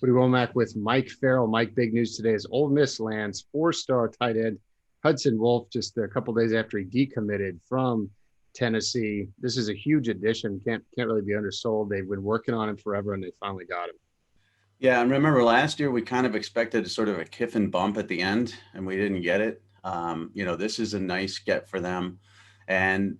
Woody Wommack with Mike Farrell. Mike, big news today is Ole Miss lands four-star tight end Hudson Wolfe just a couple days after he decommitted from Tennessee. This is a huge addition. Can't really be undersold. They've been working on him forever, and they finally got him. Yeah, and remember last year we kind of expected sort of a Kiffin bump at the end, and we didn't get it. This is a nice get for them. And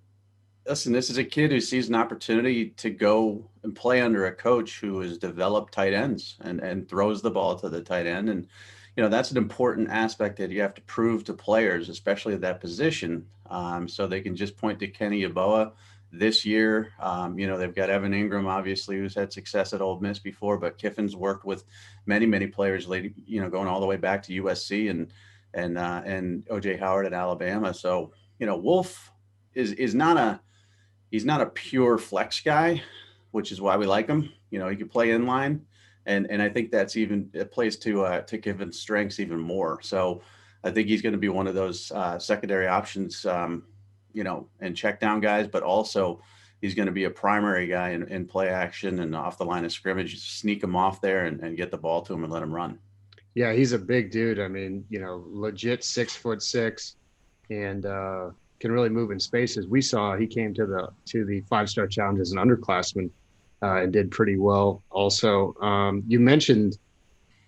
listen, this is a kid who sees an opportunity to go and play under a coach who has developed tight ends and throws the ball to the tight end. And, that's an important aspect that you have to prove to players, especially at that position, so they can just point to Kenny Yeboah this year. They've got Evan Ingram, obviously, who's had success at Ole Miss before, but Kiffin's worked with many, many players, going all the way back to USC and OJ Howard at Alabama. So, Wolf is not a he's not a pure flex guy, which is why we like him. He can play in line, and I think it plays to Kiffin's strengths even more. So I think he's going to be one of those secondary options, and check down guys, but also he's going to be a primary guy in play action and off the line of scrimmage. Sneak him off there and get the ball to him and let him run. Yeah, he's a big dude. I mean, legit 6'6", and can really move in spaces. We saw he came to the five-star challenge as an underclassman and did pretty well. Also, you mentioned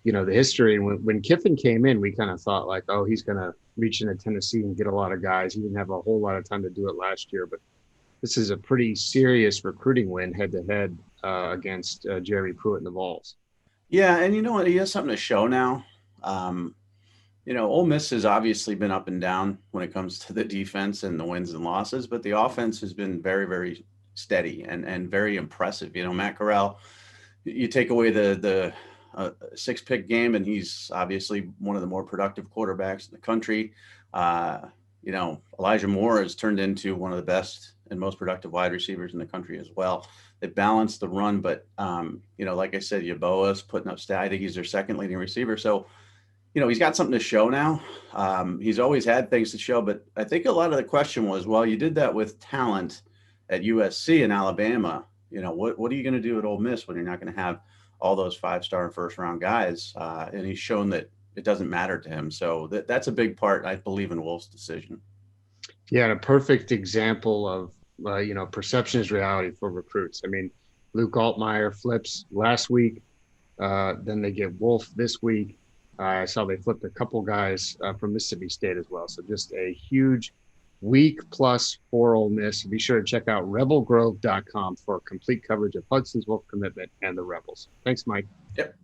the history. When Kiffin came in, we kind of thought like, oh, he's going to reach into Tennessee and get a lot of guys. He didn't have a whole lot of time to do it last year, but this is a pretty serious recruiting win head to head against Jerry Pruitt and the Vols. Yeah, and you know what? He has something to show now. Ole Miss has obviously been up and down when it comes to the defense and the wins and losses, but the offense has been very, very steady and very impressive. Matt Corral, you take away the six-pick game, and he's obviously one of the more productive quarterbacks in the country. Elijah Moore has turned into one of the best and most productive wide receivers in the country as well. They balanced the run, but like I said, Yeboah's putting up stats. I think he's their second leading receiver. So, he's got something to show now. He's always had things to show, but I think a lot of the question was, well, you did that with talent at USC and Alabama. What are you going to do at Ole Miss when you're not going to have all those five-star and first-round guys? And he's shown that it doesn't matter to him. So that's a big part, I believe, in Wolf's decision. Yeah, and a perfect example of perception is reality for recruits. I mean, Luke Altmaier flips last week. Then they get Wolf this week. I saw they flipped a couple guys from Mississippi State as well. So just a huge week plus for Ole Miss. Be sure to check out rebelgrove.com for complete coverage of Hudson's Wolf commitment and the Rebels. Thanks, Mike. Yep.